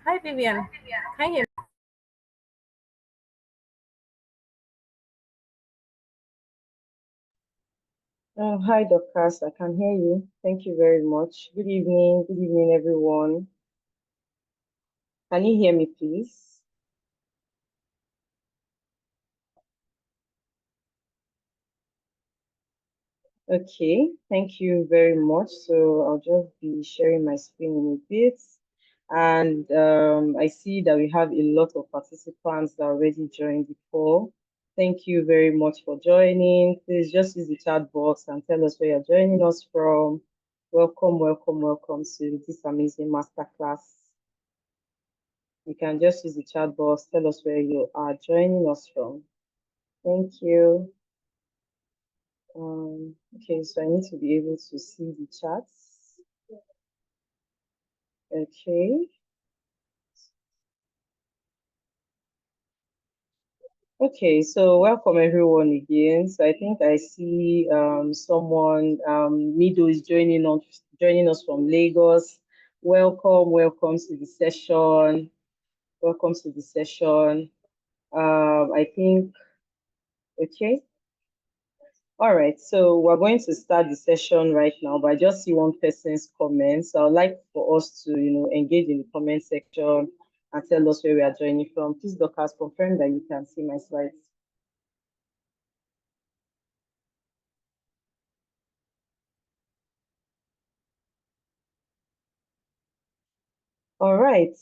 Hi, Vivian. Can you hear me? Hi, Dorcas. I can hear you. Thank you very much. Good evening. Good evening, everyone. Can you hear me, please? Okay, thank you very much. So I'll just be sharing my screen in a bit. And I see that we have a lot of participants that already joined the call. Thank you very much for joining. Please just use the chat box and tell us where you're joining us from. Welcome, welcome, welcome to this amazing masterclass. You can just use the chat box, tell us where you are joining us from. Thank you. Okay, so I need to be able to see the chats. Okay. Okay, so welcome everyone again. So I think I see someone, Mido is joining us from Lagos. Welcome, welcome to the session. Welcome to the session. I think, okay. All right, so we're going to start the session right now, but I just see one person's comment. So I'd like for us to, engage in the comment section and tell us where we are joining from. Please, Dorcas, confirm that you can see my slides. All right.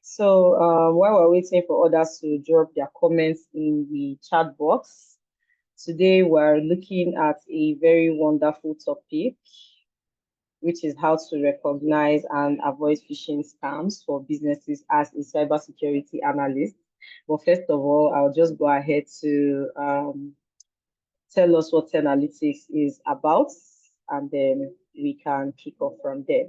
So while we're waiting for others to drop their comments in the chat box, today we're looking at a very wonderful topic, which is how to recognize and avoid phishing scams for businesses as a cybersecurity analyst. But first of all, I'll just go ahead to tell us what Analytics is about, and then we can kick off from there.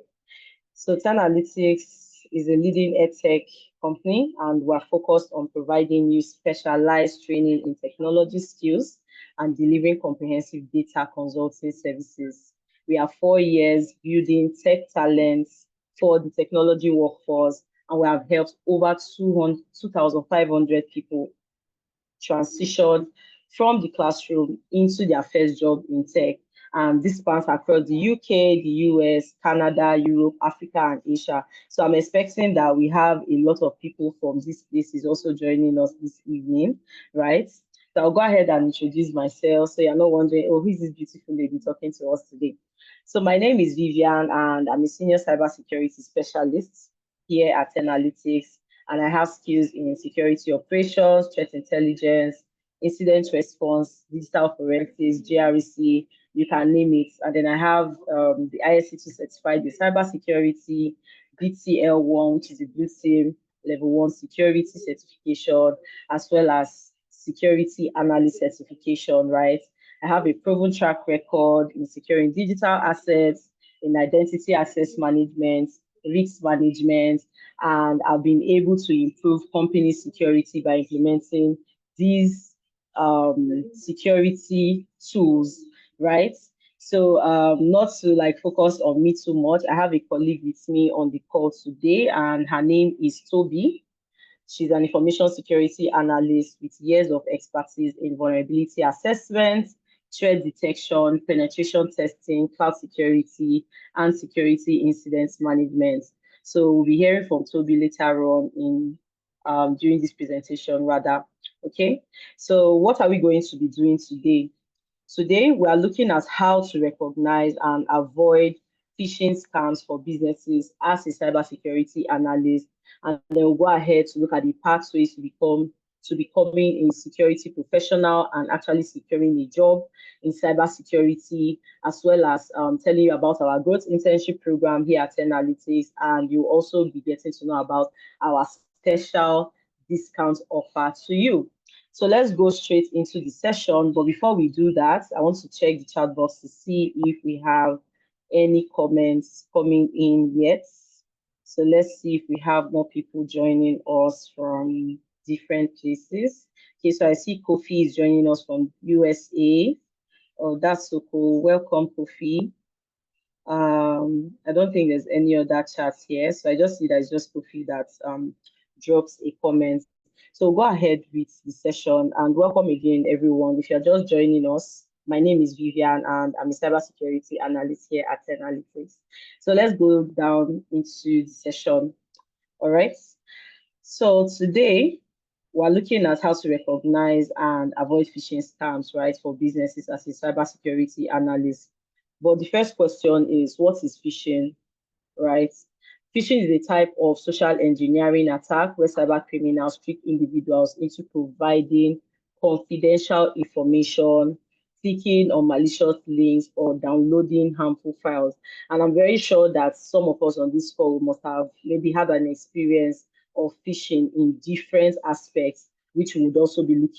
So Analytics is a leading edtech company, and we're focused on providing you specialized training in technology skills and delivering comprehensive data consulting services. We have 4 years building tech talents for the technology workforce, and we have helped over 2,500 people transition from the classroom into their first job in tech. And this spans across the UK, the US, Canada, Europe, Africa, and Asia. So I'm expecting that we have a lot of people from these places also joining us this evening, right? So I'll go ahead and introduce myself so you're not wondering, oh, who is this beautiful lady talking to us today? So my name is Vivian, and I'm a senior cybersecurity specialist here at Analytics, and I have skills in security operations, threat intelligence, incident response, digital forensics, GRC, you can name it. And then I have the ISC2 certified with cybersecurity, BTL1, which is a Blue Team Level 1 security certification, as well as security analyst certification, right? I have a proven track record in securing digital assets, in identity access management, risk management, and I've been able to improve company security by implementing these security tools, right? So not to like focus on me too much, I have a colleague with me on the call today, and her name is Toby. She's an information security analyst with years of expertise in vulnerability assessment, threat detection, penetration testing, cloud security, and security incidents management. So we'll be hearing from Toby later on in during this presentation, rather. Okay. So what are we going to be doing today? Today, we are looking at how to recognize and avoid phishing scams for businesses as a cybersecurity analyst. And then we'll go ahead to look at the pathways to becoming a security professional and actually securing a job in cybersecurity, as well as telling you about our growth internship program here at Analytics. And you'll also be getting to know about our special discount offer to you. So let's go straight into the session. But before we do that, I want to check the chat box to see if we have any comments coming in yet. So let's see if we have more people joining us from different places. Okay, so I see Kofi is joining us from USA. Oh, that's so cool. Welcome, Kofi. I don't think there's any other chats here, so I just see that it's just Kofi that drops a comment. So go ahead with the session and welcome again, everyone. If you're just joining us, my name is Vivian and I'm a cybersecurity analyst here at Analyst. So let's go down into the session. All right. So today we're looking at how to recognize and avoid phishing scams, right, for businesses as a cybersecurity analyst. But the first question is, what is phishing, right? Phishing is a type of social engineering attack where cyber criminals trick individuals into providing confidential information, clicking on malicious links, or downloading harmful files. And I'm very sure that some of us on this call must have maybe had an experience of phishing in different aspects, which we would also be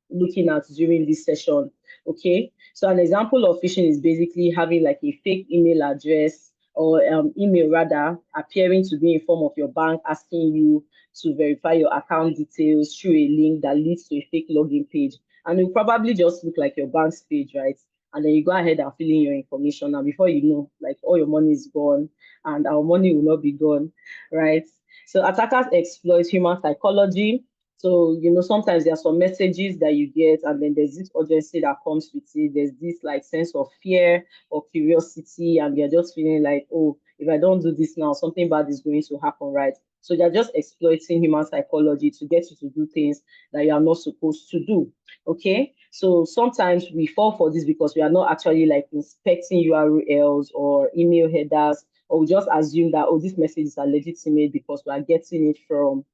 looking at during this session. Okay, so an example of phishing is basically having like a fake email address or email rather appearing to be in form of your bank asking you to verify your account details through a link that leads to a fake login page, and it will probably just look like your bank's page, right? And then you go ahead and fill in your information, and before you know, like all your money is gone, and our money will not be gone, right? So attackers exploit human psychology. So, sometimes there are some messages that you get, and then there's this urgency that comes with it. There's this like sense of fear or curiosity, and you're just feeling like, oh, if I don't do this now, something bad is going to happen, right? So they're just exploiting human psychology to get you to do things that you are not supposed to do. Okay. So sometimes we fall for this because we are not actually like inspecting URLs or email headers, or we just assume that, oh, these messages are legitimate because we are getting it from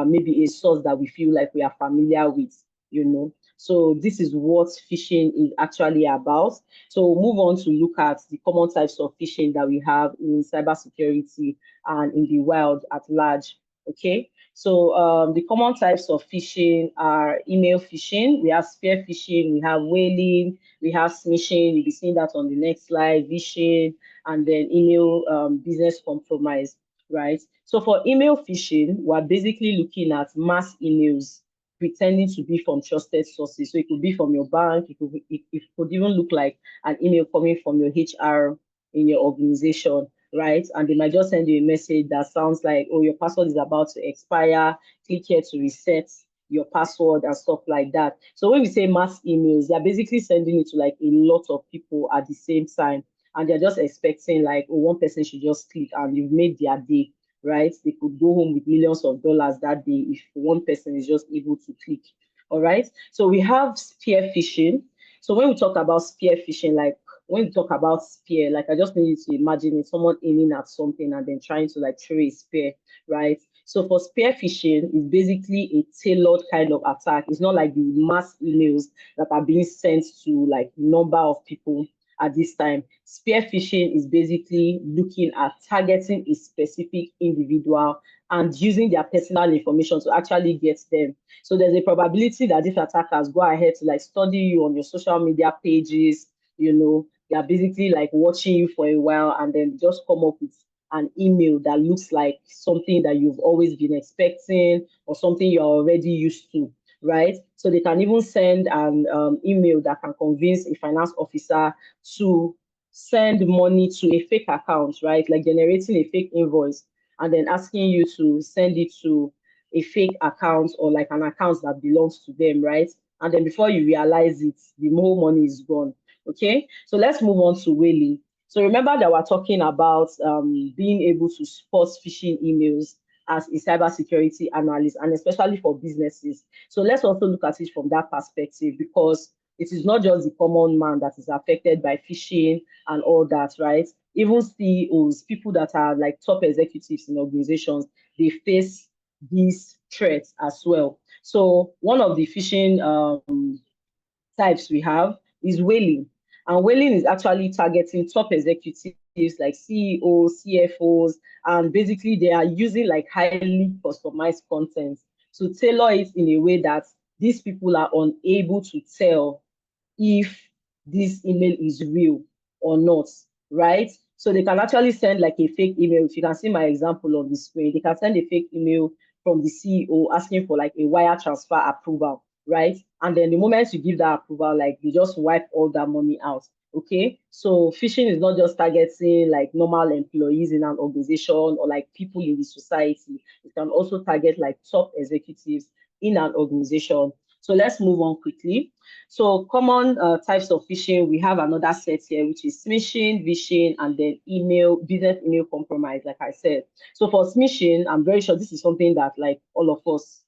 maybe a source that we feel like we are familiar with. So this is what phishing is actually about. So we'll move on to look at the common types of phishing that we have in cybersecurity and in the wild at large. Okay, so the common types of phishing are email phishing, we have spear phishing, we have whaling, we have smishing. You'll be seeing that on the next slide, phishing, and then email business compromise, right? So for email phishing, we're basically looking at mass emails pretending to be from trusted sources. So it could be from your bank, it could even look like an email coming from your HR in your organization, right? And they might just send you a message that sounds like, oh, your password is about to expire, click here to reset your password and stuff like that. So when we say mass emails, they're basically sending it to like a lot of people at the same time. And they're just expecting like, oh, one person should just click and you've made their day, right? They could go home with millions of dollars that day if one person is just able to click. All right. So we have spear phishing. So when we talk about spear phishing, like when we talk about spear, like I just need you to imagine it, someone aiming at something and then trying to like throw a spear, right? So for spear phishing, it's basically a tailored kind of attack. It's not like the mass emails that are being sent to like number of people at this time. Spear phishing is basically looking at targeting a specific individual and using their personal information to actually get them. So there's a probability that these attackers go ahead to like study you on your social media pages. They are basically like watching you for a while and then just come up with an email that looks like something that you've always been expecting or something you're already used to, right? So they can even send an email that can convince a finance officer to send money to a fake account, right? Like generating a fake invoice and then asking you to send it to a fake account or like an account that belongs to them, right? And then before you realize it, the whole money is gone. Okay, so let's move on to whaling. So remember that we're talking about being able to spot phishing emails as a cybersecurity analyst, and especially for businesses. So let's also look at it from that perspective, because it is not just the common man that is affected by phishing and all that, right? Even CEOs, people that are like top executives in organizations, they face these threats as well. So one of the phishing types we have is whaling. And whaling is actually targeting top executives like CEOs, CFOs, and basically they are using like highly customized content to tailor it in a way that these people are unable to tell if this email is real or not, right? So they can actually send like a fake email. If you can see my example on the screen, they can send a fake email from the CEO asking for like a wire transfer approval, right? And then the moment you give that approval, like they just wipe all that money out. Okay, so phishing is not just targeting like normal employees in an organization or like people in the society. It can also target like top executives in an organization. So let's move on quickly. So common types of phishing, we have another set here, which is smishing, vishing, and then business email compromise, like I said. So for smishing, I'm very sure this is something that like all of us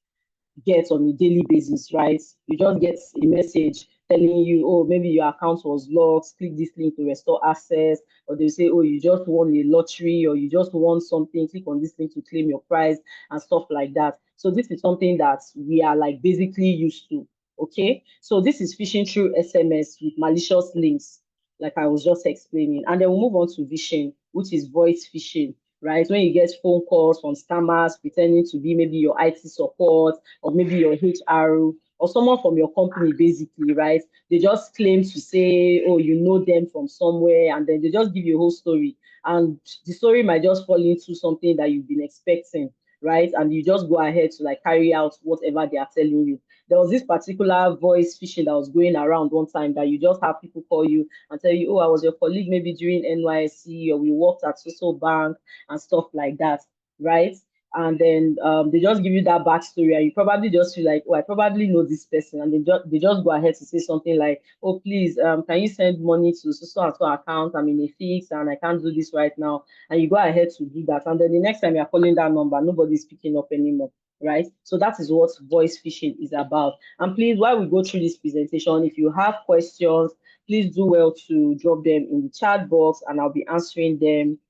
get on a daily basis, right? You just get a message telling you, oh, maybe your account was locked, click this link to restore access, or they say, oh, you just won a lottery, or you just won something, click on this link to claim your prize, and stuff like that. So this is something that we are like basically used to. Okay, so this is phishing through SMS with malicious links, like I was just explaining. And then we'll move on to phishing, which is voice phishing, right? When you get phone calls from scammers pretending to be maybe your IT support or maybe your HR or someone from your company, basically, right? They just claim to say, oh, you know them from somewhere, and then they just give you a whole story. And the story might just fall into something that you've been expecting, right? And you just go ahead to like carry out whatever they are telling you. There was this particular voice phishing that was going around one time that you just have people call you and tell you, oh, I was your colleague maybe during NYSC, or we worked at social bank and stuff like that, right? And then they just give you that backstory, and you probably just feel like, oh, I probably know this person, and they just go ahead to say something like, oh, please, can you send money to so and so account? I'm in a fix and I can't do this right now, and you go ahead to do that, and then the next time you're calling that number, nobody's picking up anymore. Right, so that is what voice phishing is about. And please, while we go through this presentation, if you have questions, please do well to drop them in the chat box, and I'll be answering them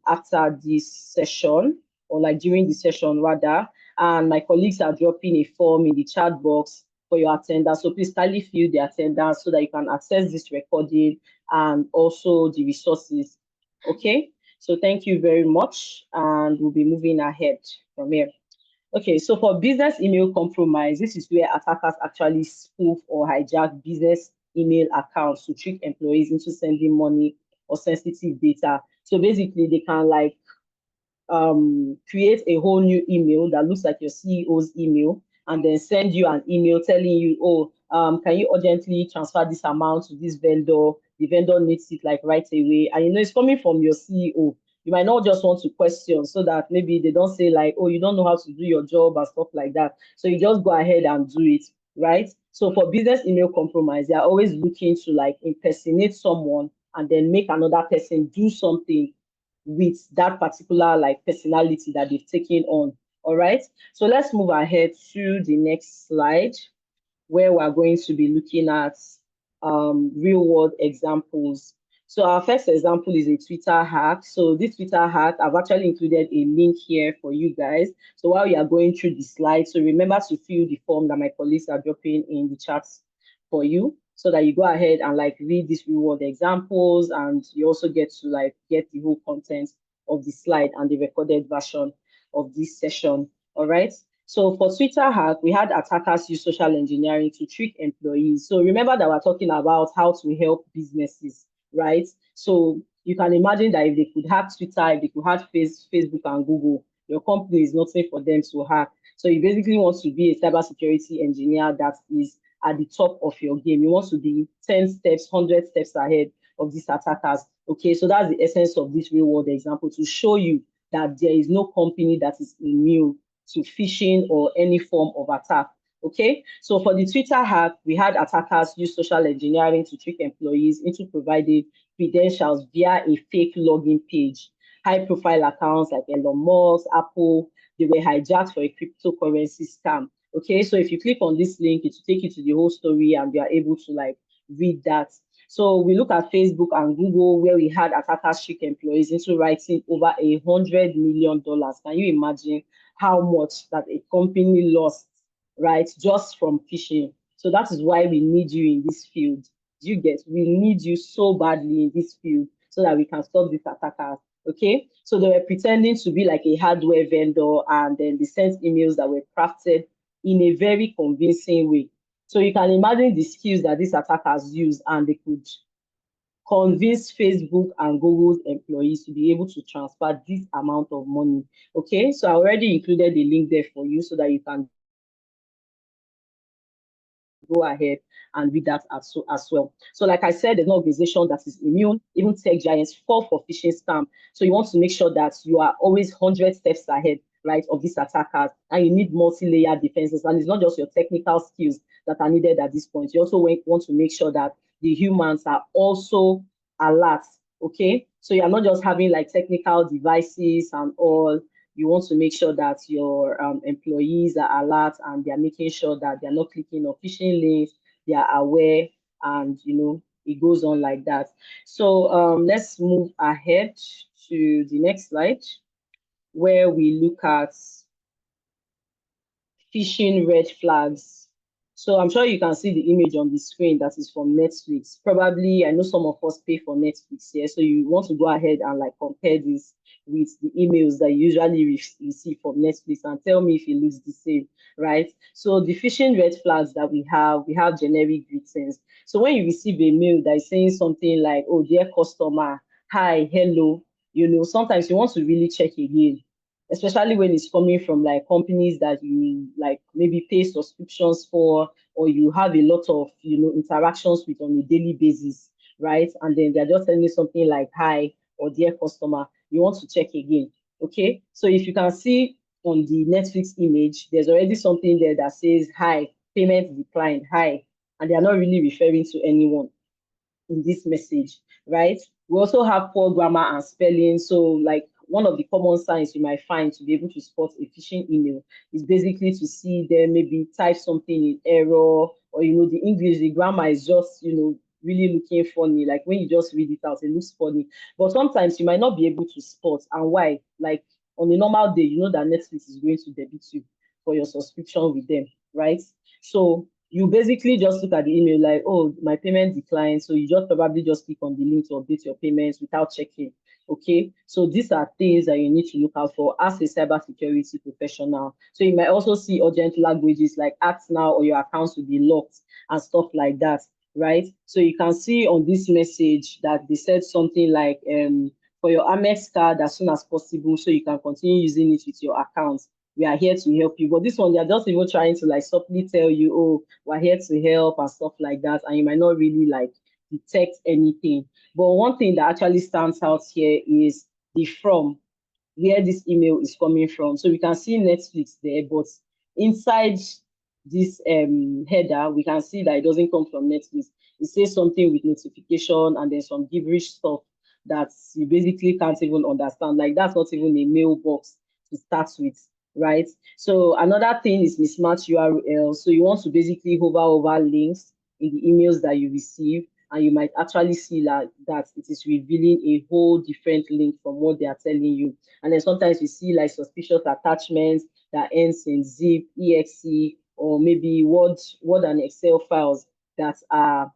after this session, or like during the session rather. And my colleagues are dropping a form in the chat box for your attendance. So please kindly fill the attendance so that you can access this recording and also the resources. Okay, so thank you very much, and we'll be moving ahead from here. Okay, so for business email compromise, this is where attackers actually spoof or hijack business email accounts to trick employees into sending money or sensitive data. So basically, they can like create a whole new email that looks like your CEO's email, and then send you an email telling you, oh, can you urgently transfer this amount to this vendor? The vendor needs it like right away. And you know, it's coming from your CEO. You might not just want to question so that maybe they don't say like, oh, you don't know how to do your job and stuff like that. So you just go ahead and do it, right? So for business email compromise, they are always looking to like impersonate someone and then make another person do something with that particular like personality that they've taken on. All right, so let's move ahead to the next slide, where we're going to be looking at real world examples. So our first example is a Twitter hack. So this Twitter hack, I've actually included a link here for you guys. So while you are going through the slides, so remember to fill the form that my colleagues are dropping in the chat for you, so that you go ahead and like read these real world examples, and you also get to like get the whole content of the slide and the recorded version of this session. All right. So for Twitter hack, we had attackers use social engineering to trick employees. So remember that we're talking about how to help businesses, right? So you can imagine that if they could hack Twitter, if they could hack Facebook and Google, your company is nothing for them to hack. So you basically want to be a cybersecurity engineer that is at the top of your game. You want to be 10 steps, 100 steps ahead of these attackers. Okay, so that's the essence of this real world example, to show you that there is no company that is immune to phishing or any form of attack. Okay, so for the Twitter hack, we had attackers use social engineering to trick employees into providing credentials via a fake login page. High profile accounts like Elon Musk, Apple, they were hijacked for a cryptocurrency scam. Okay, so if you click on this link, it will take you to the whole story, and you are able to like read that. So we look at Facebook and Google, where we had attackers trick employees into writing over $100 million. Can you imagine how much that a company lost, right, just from phishing? So that is why we need you in this field. You get, we need you so badly in this field so that we can stop these attackers. Okay, so they were pretending to be like a hardware vendor, and then they sent emails that were crafted in a very convincing way. So you can imagine the skills that these attackers use, and they could convince Facebook and Google's employees to be able to transfer this amount of money. Okay, so I already included the link there for you so that you can go ahead and read that as well. So like I said, there's no organization that is immune. Even tech giants fall for phishing scam. So you want to make sure that you are always 100 steps ahead, right, of these attackers, and you need multi-layer defenses. And it's not just your technical skills that are needed at this point. You also want to make sure that the humans are also alert. Okay, so you're not just having like technical devices and all. You want to make sure that your employees are alert and they're making sure that they're not clicking on phishing links, they are aware, and it goes on like that. So let's move ahead to the next slide where we look at phishing red flags. So I'm sure you can see the image on the screen that is from Netflix. Probably, I know some of us pay for Netflix here, so you want to go ahead and like compare this with the emails that you usually receive from Netflix and tell me if it looks the same, right? So the phishing red flags that we have generic greetings. So when you receive a mail that is saying something like, "Oh, dear customer, hi, hello," sometimes you want to really check again, especially when it's coming from like companies that you like maybe pay subscriptions for, or you have a lot of interactions with on a daily basis, right? And then they're just telling you something like hi or dear customer. You want to check again. Okay, so if you can see on the Netflix image, there's already something there that says hi, payment declined, hi, and they are not really referring to anyone in this message, right? We also have poor grammar and spelling. So, like, one of the common signs you might find to be able to spot a phishing email is basically to see them maybe type something in error, or the English, the grammar is just really looking funny. Like when you just read it out, it looks funny. But sometimes you might not be able to spot, and why? Like on a normal day, you know that Netflix is going to debit you for your subscription with them, right? So you basically just look at the email like, oh, my payment declined. So you just probably just click on the link to update your payments without checking. Okay, so these are things that you need to look out for as a cybersecurity professional. So you might also see urgent languages like act now or your accounts will be locked and stuff like that, right? So you can see on this message that they said something like for your Amex card as soon as possible so you can continue using it with your account. We are here to help you. But this one, they're just even trying to like softly tell you, oh, we're here to help and stuff like that. And you might not really like detect anything. But one thing that actually stands out here is the from, where this email is coming from. So we can see Netflix there, but inside this header, we can see that it doesn't come from Netflix. It says something with notification and then some gibberish stuff that you basically can't even understand. Like that's not even a mailbox to start with, right? So another thing is mismatched URL. So you want to basically hover over links in the emails that you receive, and you might actually see that it is revealing a whole different link from what they are telling you. And then sometimes you see like suspicious attachments that ends in zip, exe, or maybe Word and Excel files that are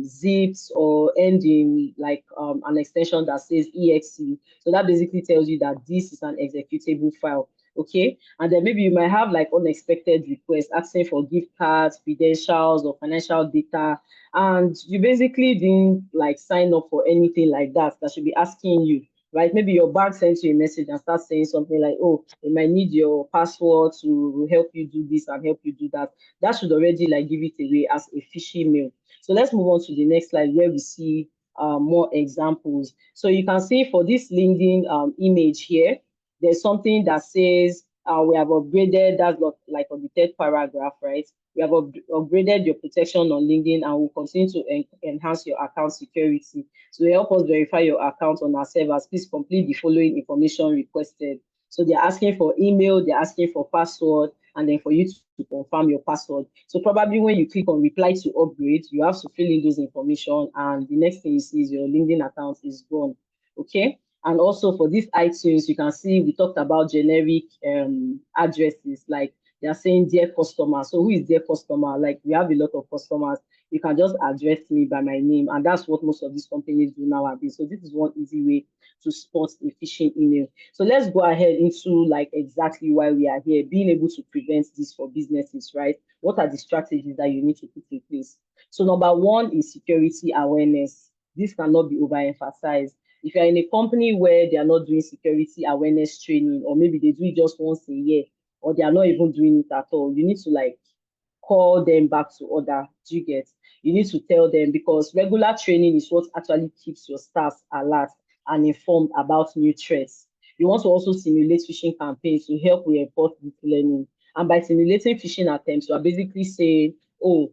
zips or end in like an extension that says exe. So that basically tells you that this is an executable file. Okay, and then maybe you might have like unexpected requests asking for gift cards, credentials, or financial data, and you basically didn't like sign up for anything like that should be asking you, right? Maybe your bank sends you a message and starts saying something like, oh, they might need your password to help you do this and help you do that. That should already like give it away as a phishing mail. So let's move on to the next slide where we see more examples. So you can see for this LinkedIn image here, there's something that says we have upgraded, that's not like on the third paragraph, right? We have upgraded your protection on LinkedIn and will continue to enhance your account security. So to help us verify your account on our servers, please complete the following information requested. So they're asking for email, they're asking for password, and then for you to confirm your password. So probably when you click on reply to upgrade, you have to fill in those information, and the next thing you see is your LinkedIn account is gone. Okay. And also for these iTunes, you can see we talked about generic addresses, like they are saying dear customer. So who is dear customer? Like we have a lot of customers. You can just address me by my name, and that's what most of these companies do nowadays. So this is one easy way to spot a phishing email. So let's go ahead into like exactly why we are here, being able to prevent this for businesses, right? What are the strategies that you need to put in place? So number one is security awareness. This cannot be overemphasized. If you're in a company where they are not doing security awareness training, or maybe they do it just once a year, or they are not even doing it at all, you need to like call them back to order. Do you get? You need to tell them, because regular training is what actually keeps your staff alert and informed about new threats. You want to also simulate phishing campaigns to help reinforce this learning. And by simulating phishing attempts, you are basically saying, oh,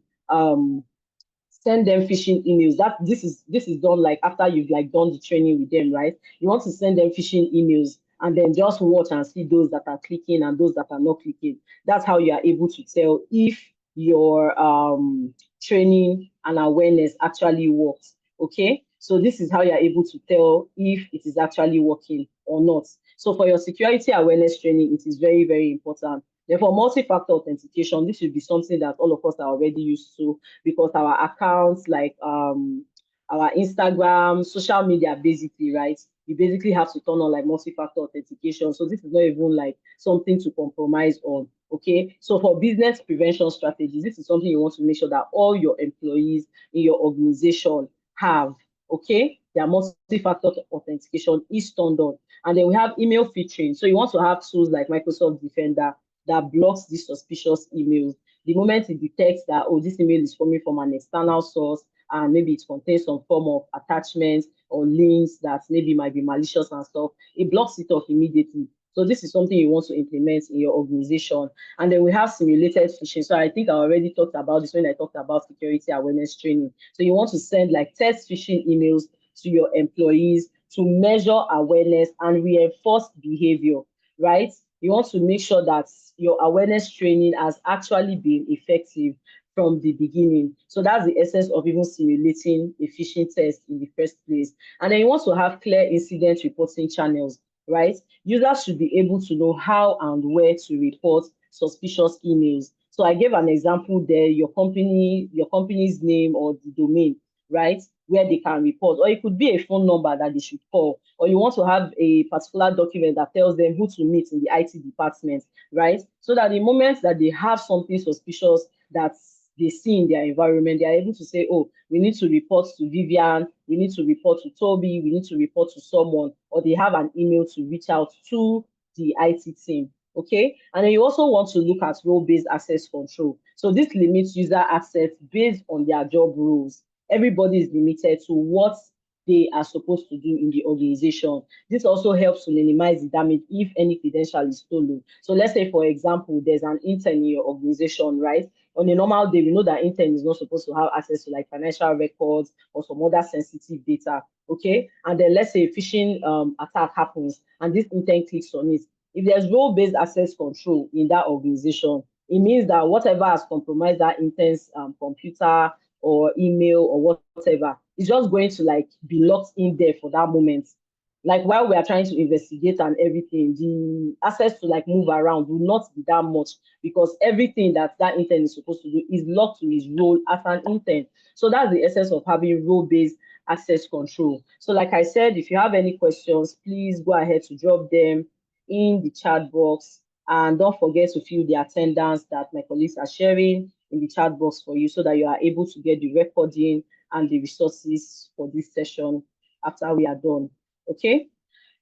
send them phishing emails. That this is done like after you've like done the training with them, right? You want to send them phishing emails and then just watch and see those that are clicking and those that are not clicking. That's how you are able to tell if your training and awareness actually works. Okay, so this is how you're able to tell if it is actually working or not. So for your security awareness training, it is very, very important. Therefore, multi-factor authentication, this should be something that all of us are already used to, because our accounts like our Instagram, social media, basically, right? You basically have to turn on like multi-factor authentication. So this is not even like something to compromise on. Okay. So for business prevention strategies, this is something you want to make sure that all your employees in your organization have. Okay. Their multi-factor authentication is turned on. And then we have email filtering. So you want to have tools like Microsoft Defender that blocks these suspicious emails. The moment it detects that, oh, this email is coming from an external source and maybe it contains some form of attachments or links that maybe might be malicious and stuff, it blocks it off immediately. So this is something you want to implement in your organization. And then we have simulated phishing. So I think I already talked about this when I talked about security awareness training. So you want to send like test phishing emails to your employees to measure awareness and reinforce behavior, right? You want to make sure that your awareness training has actually been effective from the beginning. So that's the essence of even simulating a phishing test in the first place. And then you want to have clear incident reporting channels, right? Users should be able to know how and where to report suspicious emails. So I gave an example there, your company's name or the domain, right? Where they can report, or it could be a phone number that they should call, or you want to have a particular document that tells them who to meet in the IT department, right? So that the moment that they have something suspicious that they see in their environment, they are able to say, oh, we need to report to Vivian, we need to report to Toby, we need to report to someone, or they have an email to reach out to the IT team. Okay, and then you also want to look at role-based access control. So this limits user access based on their job roles. Everybody is limited to what they are supposed to do in the organization. This also helps to minimize the damage if any credential is stolen. So let's say, for example, there's an intern in your organization, right? On a normal day, we know that intern is not supposed to have access to like financial records or some other sensitive data, okay? And then let's say a phishing attack happens and this intern clicks on it. If there's role-based access control in that organization, it means that whatever has compromised that intern's computer or email or whatever, is just going to like be locked in there for that moment. Like while we are trying to investigate and everything, the access to like move around will not be that much, because everything that that intern is supposed to do is locked to his role as an intern. So that's the essence of having role-based access control. So like I said, if you have any questions, please go ahead to drop them in the chat box. And don't forget to fill the attendance that my colleagues are sharing in the chat box for you, so that you are able to get the recording and the resources for this session after we are done. Okay,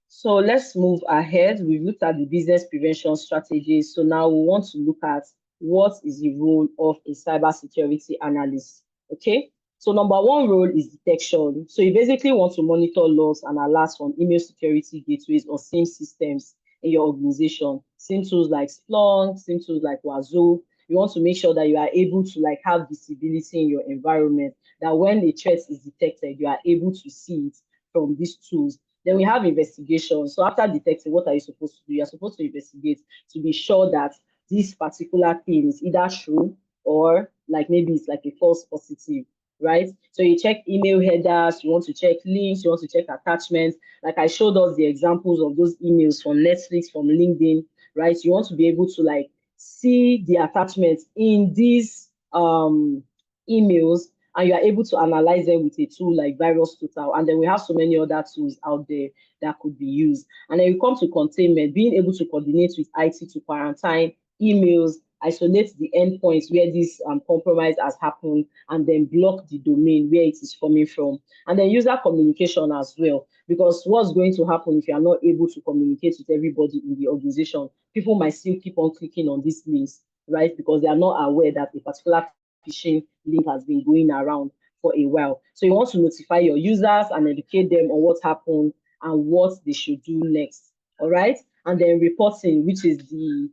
so let's move ahead. We've looked at the business prevention strategies. So now we want to look at what is the role of a cybersecurity analyst. Okay, so number one role is detection. So you basically want to monitor logs and alerts from email security gateways or SIM systems in your organization. SIM tools like Splunk, SIM tools like Wazoo. You want to make sure that you are able to like have visibility in your environment, that when a threat is detected, you are able to see it from these tools. Then we have investigation. So after detecting, what are you supposed to do? You're supposed to investigate to be sure that this particular thing is either true or like maybe it's like a false positive, right? So you check email headers, you want to check links, you want to check attachments. Like I showed us the examples of those emails from Netflix, from LinkedIn, right? You want to be able to like see the attachments in these emails, and you are able to analyze them with a tool like Virus Total. And then we have so many other tools out there that could be used. And then you come to containment, being able to coordinate with IT to quarantine emails, isolate the endpoints where this compromise has happened, and then block the domain where it is coming from. And then user communication as well, because what's going to happen if you are not able to communicate with everybody in the organization? People might still keep on clicking on these links, right? Because they are not aware that a particular phishing link has been going around for a while. So you want to notify your users and educate them on what happened and what they should do next. All right. And then reporting, which is the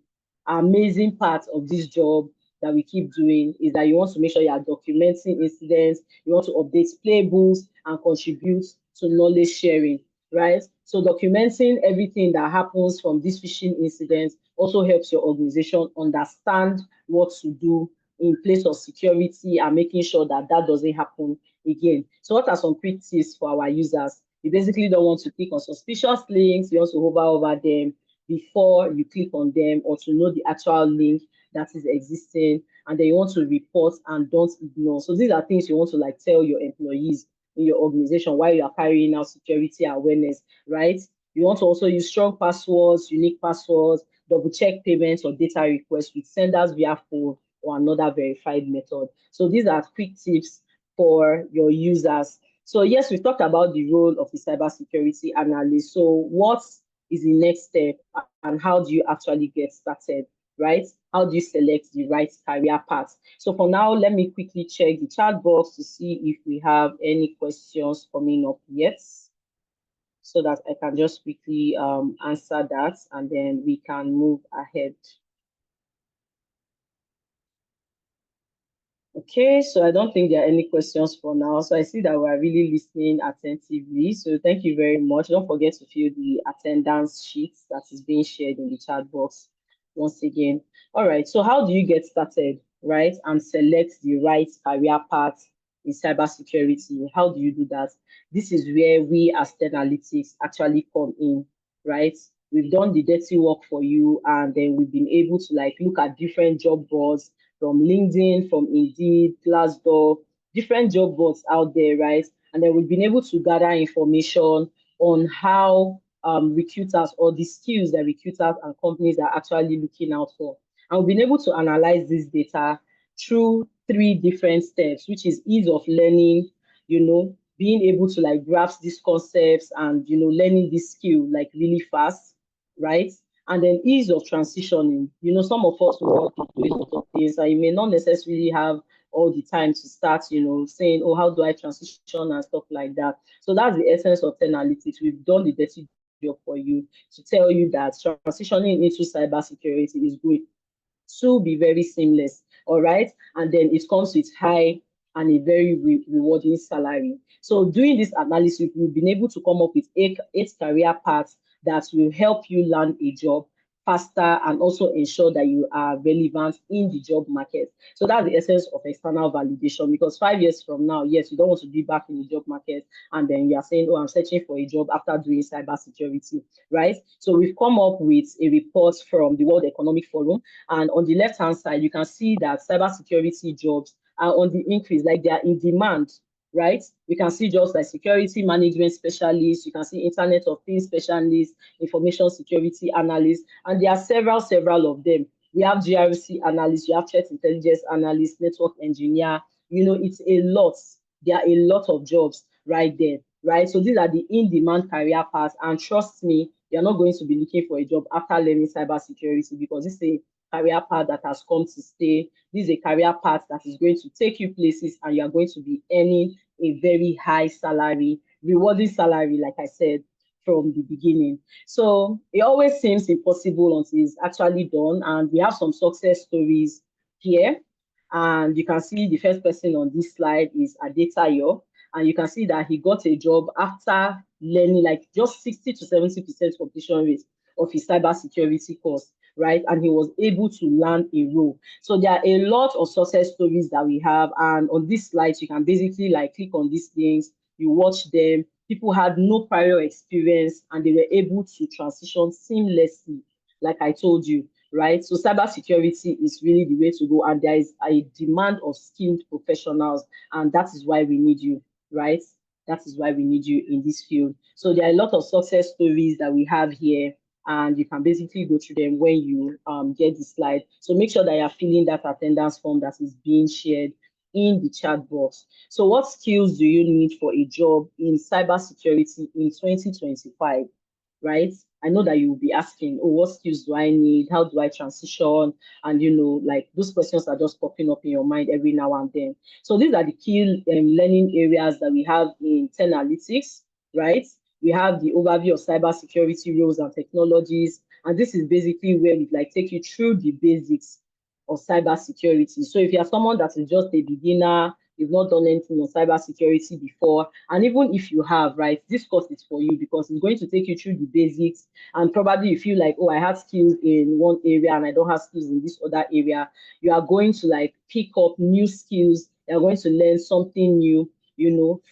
amazing part of this job that we keep doing, is that you want to make sure you are documenting incidents, you want to update playbooks and contribute to knowledge sharing, right? So documenting everything that happens from these phishing incidents also helps your organization understand what to do in place of security and making sure that that doesn't happen again. So what are some quick tips for our users? You basically don't want to click on suspicious links. You want to hover over them before you click on them, or to know the actual link that is existing. And then you want to report and don't ignore. So these are things you want to like tell your employees in your organization while you are carrying out security awareness, right? You want to also use strong passwords, unique passwords, double check payments or data requests with senders via phone or another verified method. So these are quick tips for your users. So yes, we talked about the role of the cybersecurity analyst. So what is the next step and how do you actually get started, right? How do you select the right career path? So for now, let me quickly check the chat box to see if we have any questions coming up yet, so that I can just quickly answer that and then we can move ahead. Okay, so I don't think there are any questions for now. So I see that we're really listening attentively. So thank you very much. Don't forget to fill the attendance sheet that is being shared in the chat box once again. All right, so how do you get started, right? And select the right career path in cybersecurity. How do you do that? This is where we as Ten Analytics actually come in, right? We've done the dirty work for you, and then we've been able to like look at different job boards from LinkedIn, from Indeed, Glassdoor, different job boards out there, right? And then we've been able to gather information on how recruiters, or the skills that recruiters and companies are actually looking out for. And we've been able to analyze this data through three different steps, which is ease of learning, being able to like grasp these concepts and, learning this skill like really fast, right? And then ease of transitioning. Some of us work with a lot of things, and you may not necessarily have all the time to start, saying, oh, how do I transition and stuff like that. So that's the essence of Ten Analytics. We've done the dirty job for you to tell you that transitioning into cybersecurity is going to be very seamless. All right. And then it comes with high and a very rewarding salary. So doing this analysis, we've been able to come up with eight career paths that will help you land a job faster and also ensure that you are relevant in the job market. So that's the essence of external validation, because 5 years from now, yes, you don't want to be back in the job market and then you are saying, oh, I'm searching for a job after doing cybersecurity, right? So we've come up with a report from the World Economic Forum, and on the left-hand side, you can see that cybersecurity jobs are on the increase, like they are in demand, right? You can see jobs like security management specialists, you can see Internet of Things specialists, information security analysts, and there are several of them. We have GRC analysts, you have threat intelligence analysts, network engineer, it's a lot. There are a lot of jobs right there, right? So these are the in-demand career paths, and trust me, you're not going to be looking for a job after learning cybersecurity, because this is a career path that has come to stay. This is a career path that is going to take you places, and you are going to be earning a very high salary, rewarding salary, like I said, from the beginning. So it always seems impossible until it's actually done. And we have some success stories here. And you can see the first person on this slide is Adetayo. And you can see that he got a job after learning like just 60 to 70% completion rate of his cybersecurity course, right? And he was able to land a role. So there are a lot of success stories that we have. And on this slide, you can basically like click on these things, you watch them. People had no prior experience and they were able to transition seamlessly, like I told you, right? So cybersecurity is really the way to go. And there is a demand of skilled professionals. And that is why we need you, right? That is why we need you in this field. So there are a lot of success stories that we have here, and you can basically go through them when you get the slide. So make sure that you're filling that attendance form that is being shared in the chat box. So what skills do you need for a job in cybersecurity in 2025, right? I know that you will be asking, oh, what skills do I need? How do I transition? And like those questions are just popping up in your mind every now and then. So these are the key learning areas that we have in 10 analytics, right? We have the overview of cybersecurity roles and technologies. And this is basically where we like take you through the basics of cybersecurity. So if you are someone that is just a beginner, you've not done anything on cybersecurity before, and even if you have, right, this course is for you because it's going to take you through the basics. And probably you feel like, oh, I have skills in one area and I don't have skills in this other area. You are going to like pick up new skills. You're going to learn something new,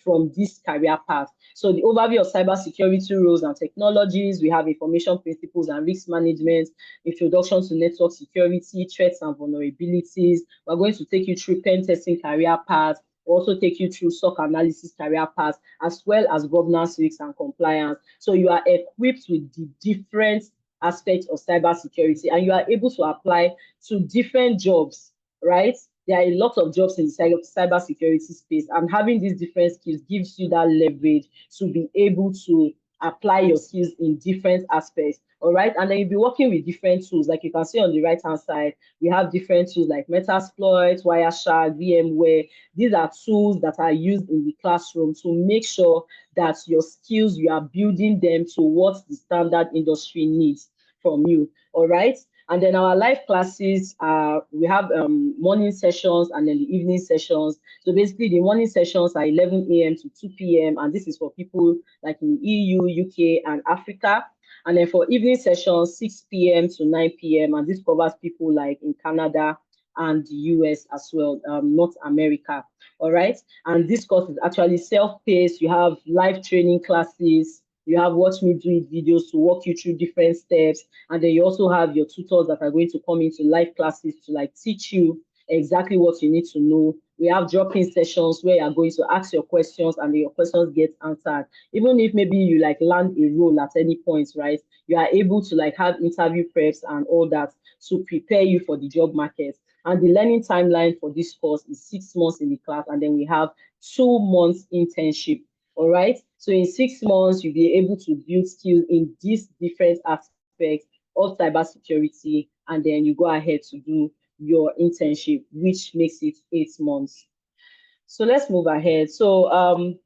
from this career path. So the overview of cybersecurity roles and technologies, we have information principles and risk management, introduction to network security, threats and vulnerabilities. We're going to take you through pen testing career path, also take you through SOC analysis career path, as well as governance, risks, and compliance. So you are equipped with the different aspects of cybersecurity, and you are able to apply to different jobs, right? There are a lot of jobs in the cybersecurity space, and having these different skills gives you that leverage to be able to apply your skills in different aspects. All right, and then you'll be working with different tools. Like you can see on the right hand side, we have different tools like Metasploit, Wireshark, VMware. These are tools that are used in the classroom to make sure that your skills, you are building them to what the standard industry needs from you. All right. And then our live classes, we have morning sessions and then the evening sessions. So basically the morning sessions are 11 a.m. to 2 p.m. And this is for people like in EU, UK, and Africa. And then for evening sessions, 6 p.m. to 9 p.m. And this covers people like in Canada and the US as well, North America. All right. And this course is actually self-paced. You have live training classes. You have watch me do it videos to walk you through different steps. And then you also have your tutors that are going to come into live classes to like teach you exactly what you need to know. We have drop-in sessions where you're going to ask your questions and your questions get answered. Even if maybe you like land a role at any point, right? You are able to like have interview preps and all that to prepare you for the job market. And the learning timeline for this course is 6 months in the class, and then we have 2 months internship. All right. So in 6 months, you'll be able to build skills in these different aspects of cybersecurity, and then you go ahead to do your internship, which makes it 8 months. So let's move ahead. So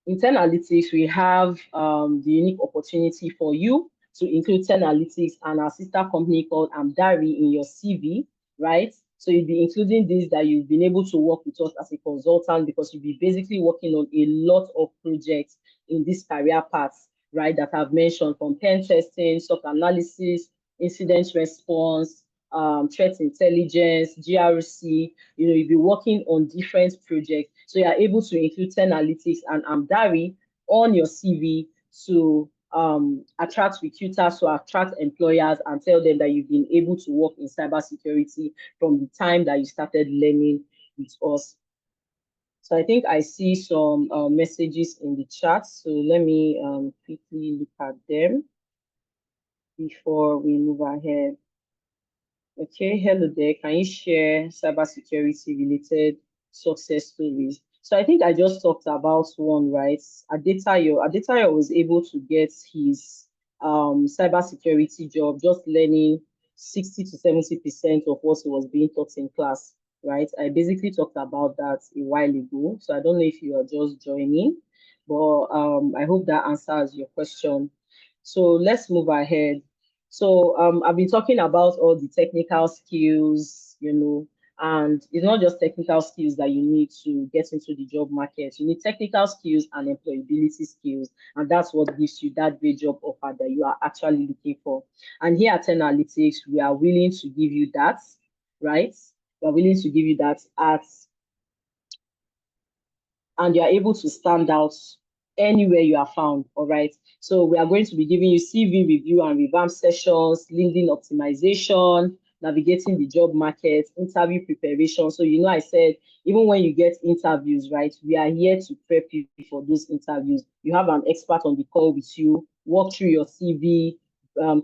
in 10 analytics, we have the unique opportunity for you to include 10 analytics and our sister company called Amdari in your CV, right? So you'll be including this that you've been able to work with us as a consultant because you'll be basically working on a lot of projects in this career path, right? That I've mentioned, from pen testing, SOC analysis, incident response, threat intelligence, GRC. You'll be working on different projects. So you are able to include 10 analytics and Amdari on your CV to attract recruiters, to attract employers, and tell them that you've been able to work in cybersecurity from the time that you started learning with us. So I think I see some messages in the chat. So let me quickly look at them before we move ahead. Okay, hello there. Can you share cybersecurity related success stories? So I think I just talked about one, right? Adetayo was able to get his cybersecurity job just learning 60 to 70% of what he was being taught in class, right? I basically talked about that a while ago. So I don't know if you are just joining, but I hope that answers your question. So let's move ahead. So I've been talking about all the technical skills, and it's not just technical skills that you need to get into the job market. You need technical skills and employability skills, and that's what gives you that great job offer that you are actually looking for. And here at 10 Analytics, we are willing to give you that, right? We are willing to give you that and you are able to stand out anywhere you are found. All right. So we are going to be giving you CV review and revamp sessions, LinkedIn optimization, navigating the job market, interview preparation. So, I said, even when you get interviews, right, we are here to prep you for those interviews. You have an expert on the call with you, walk through your CV,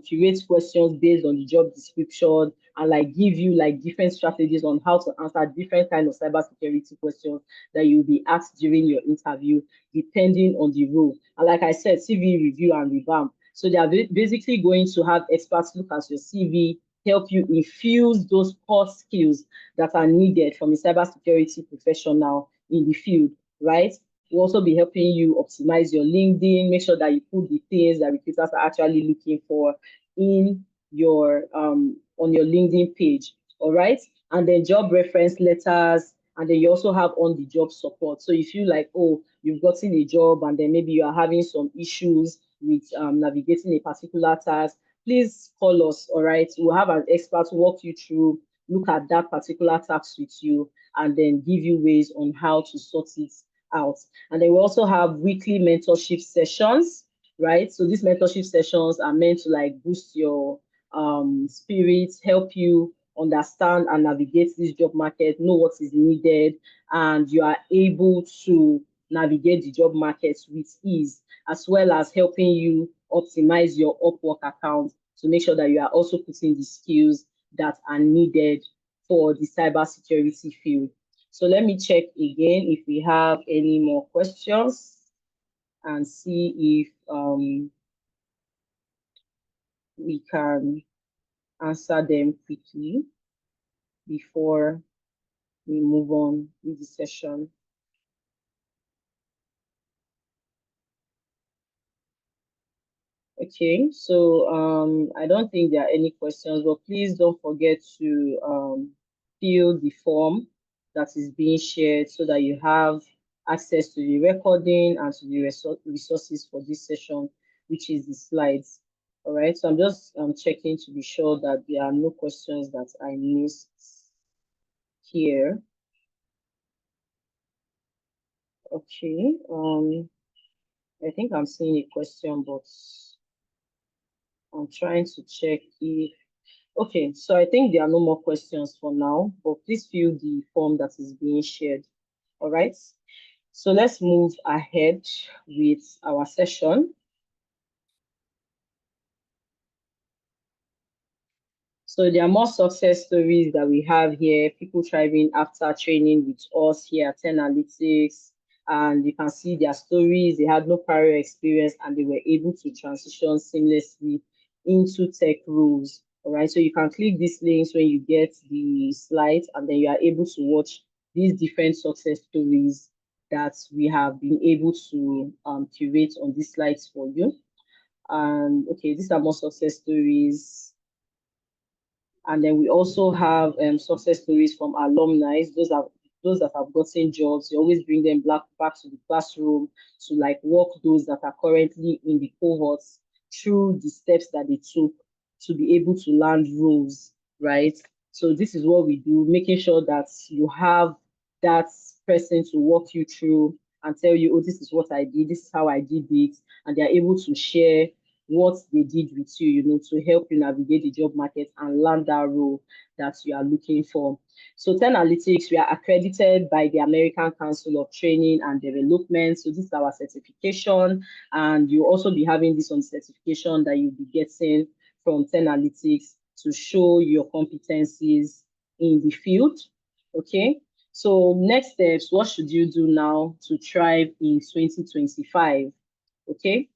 curate questions based on the job description, and like give you like different strategies on how to answer different kind of cybersecurity questions that you'll be asked during your interview, depending on the role. And like I said, CV review and revamp. So they are basically going to have experts look at your CV, help you infuse those core skills that are needed from a cybersecurity professional in the field, right? We'll also be helping you optimize your LinkedIn, make sure that you put the things that recruiters are actually looking for in your on your LinkedIn page. All right. And then job reference letters, and then you also have on the job support. So if you like, oh, you've gotten a job and then maybe you are having some issues with navigating a particular task, please call us. All right. We'll have an expert walk you through, look at that particular task with you, and then give you ways on how to sort it out. And then we also have weekly mentorship sessions, right? So these mentorship sessions are meant to like boost your spirit, help you understand and navigate this job market, know what is needed, and you are able to navigate the job market with ease, as well as helping you optimize your Upwork account to make sure that you are also putting the skills that are needed for the cybersecurity field. So let me check again if we have any more questions and see if we can answer them quickly before we move on with the session. Okay, so I don't think there are any questions, but please don't forget to fill the form that is being shared so that you have access to the recording and to the resources for this session, which is the slides. All right, so I'm just checking to be sure that there are no questions that I missed here. Okay, I think I'm seeing a question, but I'm trying to check if, okay, so I think there are no more questions for now, but please fill the form that is being shared. All right, so let's move ahead with our session. So there are more success stories that we have here, people thriving after training with us here at Analytics. And you can see their stories. They had no prior experience and they were able to transition seamlessly into tech roles. All right, so you can click these links when you get the slides, and then you are able to watch these different success stories that we have been able to curate on these slides for you. And okay, these are more success stories. And then we also have success stories from alumni. Those that have gotten jobs. You always bring them back to the classroom to like walk those that are currently in the cohorts through the steps that they took to be able to land roles, right? So this is what we do, making sure that you have that person to walk you through and tell you, oh, this is what I did, this is how I did it, and they're able to share what they did with you, to help you navigate the job market and land that role that you are looking for. So 10 Analytics, we are accredited by the American Council of Training and Development. So this is our certification, and you'll also be having this on certification that you'll be getting from 10 Analytics to show your competencies in the field. Okay. So next steps, what should you do now to thrive in 2025? Okay.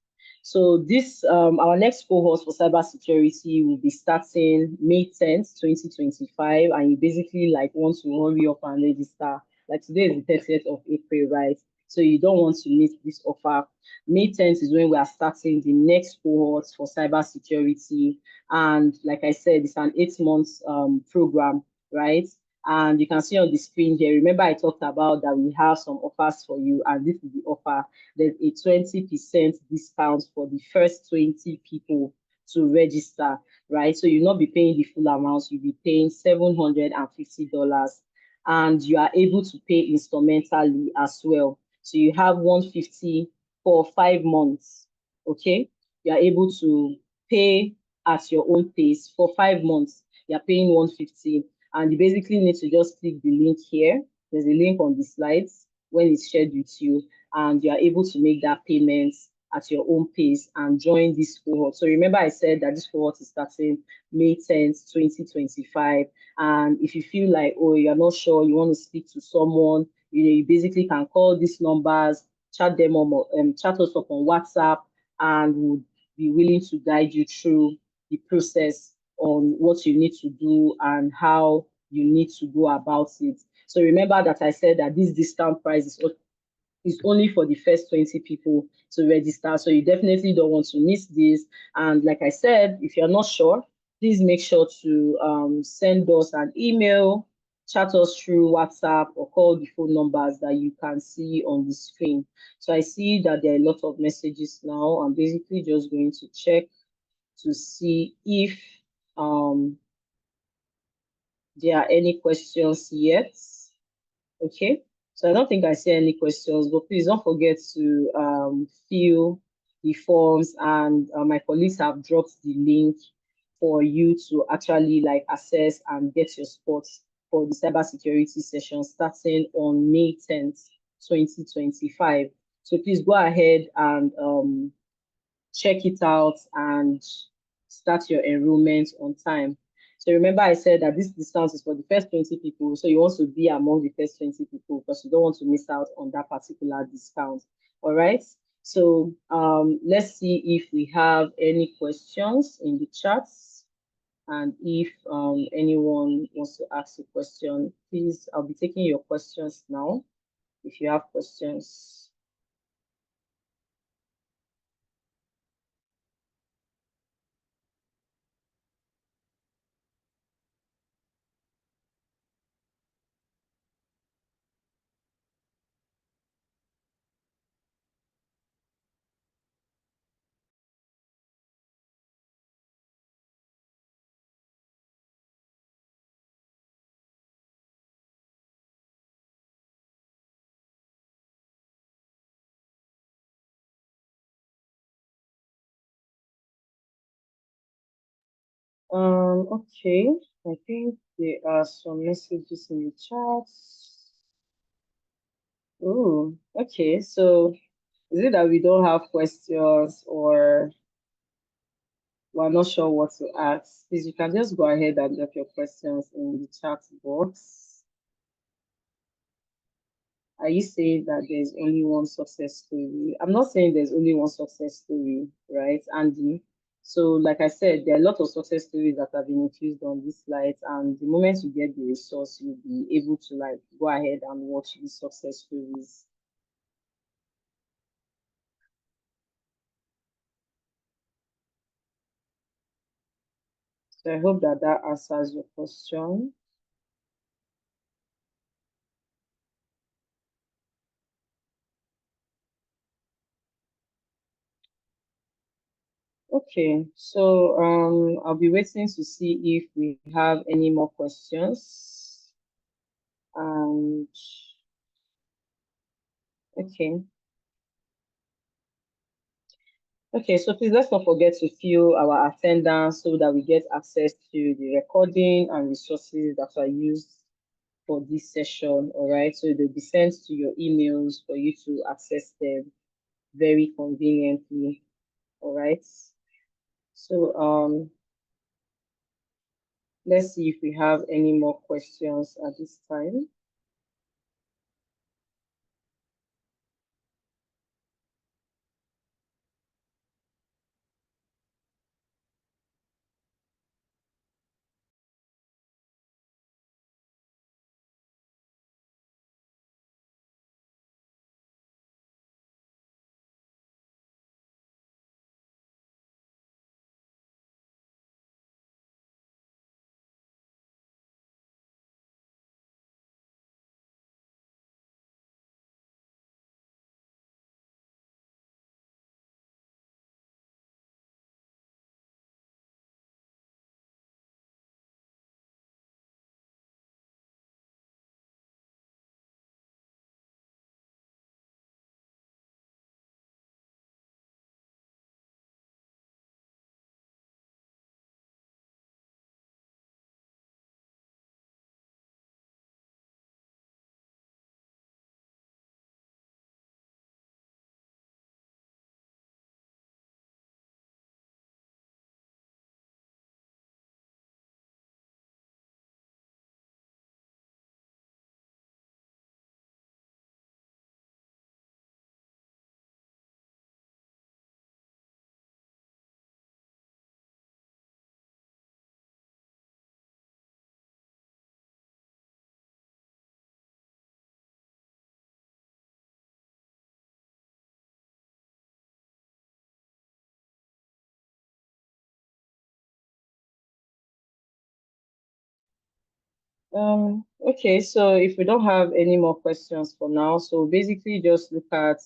So this our next cohort for cybersecurity will be starting May 10th, 2025, and you basically like want to hurry up and register. Like today is the 30th of April, right? So you don't want to miss this offer. May 10th is when we are starting the next cohort for cybersecurity. And like I said, it's an 8 month program, right? And you can see on the screen here, remember I talked about that we have some offers for you, and this is the offer. There's a 20% discount for the first 20 people to register, right? So you'll not be paying the full amount, you'll be paying $750, and you are able to pay instrumentally as well. So you have 150 for 5 months, okay? You are able to pay at your own pace for 5 months. You're paying 150, and you basically need to just click the link here. There's a link on the slides when it's shared with you, and you are able to make that payment at your own pace and join this cohort. So remember I said that this cohort is starting May 10th, 2025. And if you feel like, oh, you're not sure, you want to speak to someone, you basically can call these numbers, chat us up on WhatsApp, and we'll be willing to guide you through the process on what you need to do and how you need to go about it. So remember that I said that this discount price is only for the first 20 people to register. So you definitely don't want to miss this. And like I said, if you're not sure, please make sure to send us an email, chat us through WhatsApp, or call the phone numbers that you can see on the screen. So I see that there are a lot of messages now. I'm basically just going to check to see if there are any questions yet. Okay, so I don't think I see any questions, but please don't forget to fill the forms, and my colleagues have dropped the link for you to actually like access and get your spots for the cybersecurity session starting on May 10th, 2025. So please go ahead and check it out and start your enrollment on time. So remember I said that this discount is for the first 20 people. So you want to be among the first 20 people because you don't want to miss out on that particular discount. All right. So let's see if we have any questions in the chats. And if anyone wants to ask a question, please, I'll be taking your questions now. If you have questions. Okay, I think there are some messages in the chat. Oh, okay. So is it that we don't have questions or we're not sure what to ask? Please, you can just go ahead and drop your questions in the chat box. Are you saying that there's only one success story? I'm not saying there's only one success story, right, Andy? So, like I said, there are a lot of success stories that have been infused on this slide, and the moment you get the resource, you'll be able to like go ahead and watch these success stories. So I hope that that answers your question. Okay, so I'll be waiting to see if we have any more questions. And okay. Okay, so please let's not forget to fill our attendance so that we get access to the recording and resources that are used for this session. All right, so they'll be sent to your emails for you to access them very conveniently. All right. So let's see if we have any more questions at this time. Okay, so if we don't have any more questions for now, so basically just look at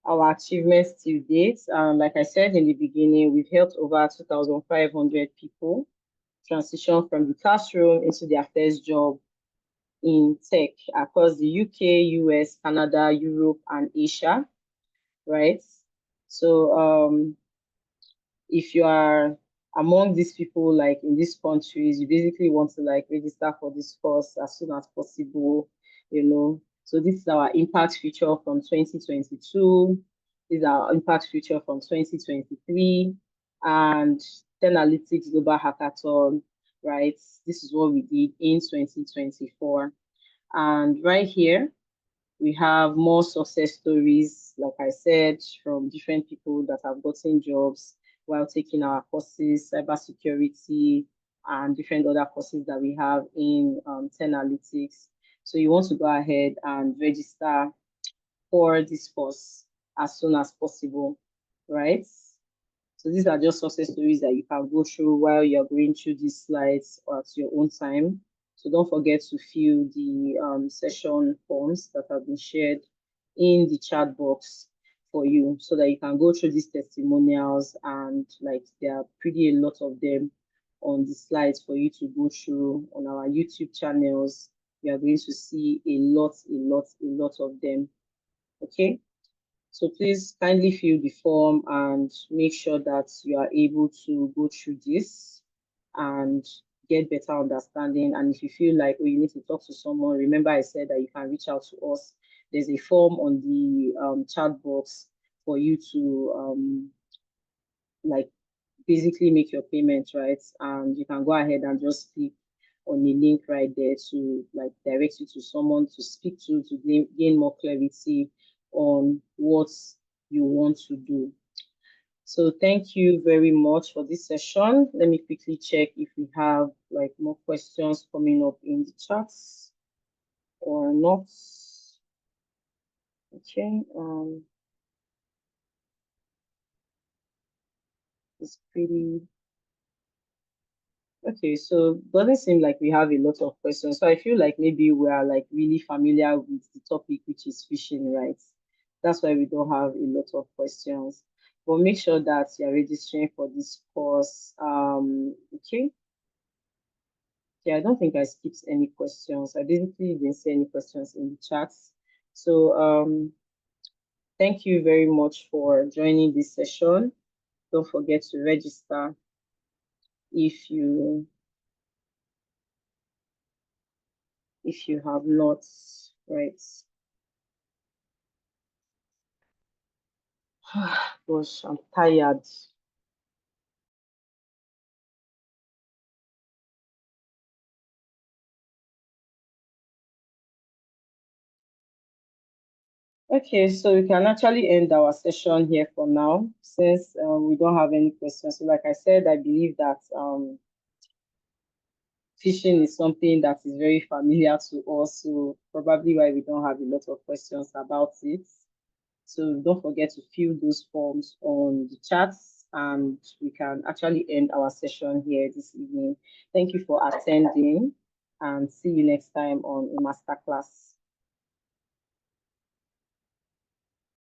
our achievements to date. Like I said in the beginning, we've helped over 2,500 people transition from the classroom into their first job in tech across the UK, US, Canada, Europe, and Asia, right? So if you are among these people like in these countries, you basically want to like register for this course as soon as possible, you know. So this is our impact feature from 2022. This is our impact feature from 2023 and Analytics Global Hackathon, right? This is what we did in 2024. And right here, we have more success stories, like I said, from different people that have gotten jobs while taking our courses, cybersecurity, and different other courses that we have in Analytics. So you want to go ahead and register for this course as soon as possible, right? So these are just success stories that you can go through while you're going through these slides or at your own time. So don't forget to fill the session forms that have been shared in the chat box for you so that you can go through these testimonials, and like there are pretty a lot of them on the slides for you to go through on our YouTube channels. You are going to see a lot of them. Okay. So please kindly fill the form and make sure that you are able to go through this and get better understanding. And if you feel like, oh, you need to talk to someone, remember I said that you can reach out to us. There's a form on the chat box for you to like basically make your payment, right? And you can go ahead and just click on the link right there to like direct you to someone to speak to gain more clarity on what you want to do. So thank you very much for this session. Let me quickly check if we have like more questions coming up in the chats or not. Okay, it's pretty okay. So doesn't seem like we have a lot of questions. So I feel like maybe we are like really familiar with the topic, which is phishing, right? That's why we don't have a lot of questions. But make sure that you're registering for this course. Okay. Yeah, I don't think I skipped any questions. I basically didn't see any questions in the chat. So thank you very much for joining this session. Don't forget to register if you have not, right? Gosh, I'm tired. Okay, so we can actually end our session here for now since we don't have any questions. So like I said, I believe that phishing is something that is very familiar to us, so probably why we don't have a lot of questions about it. So don't forget to fill those forms on the chats, and we can actually end our session here this evening. Thank you for attending, and see you next time on a masterclass.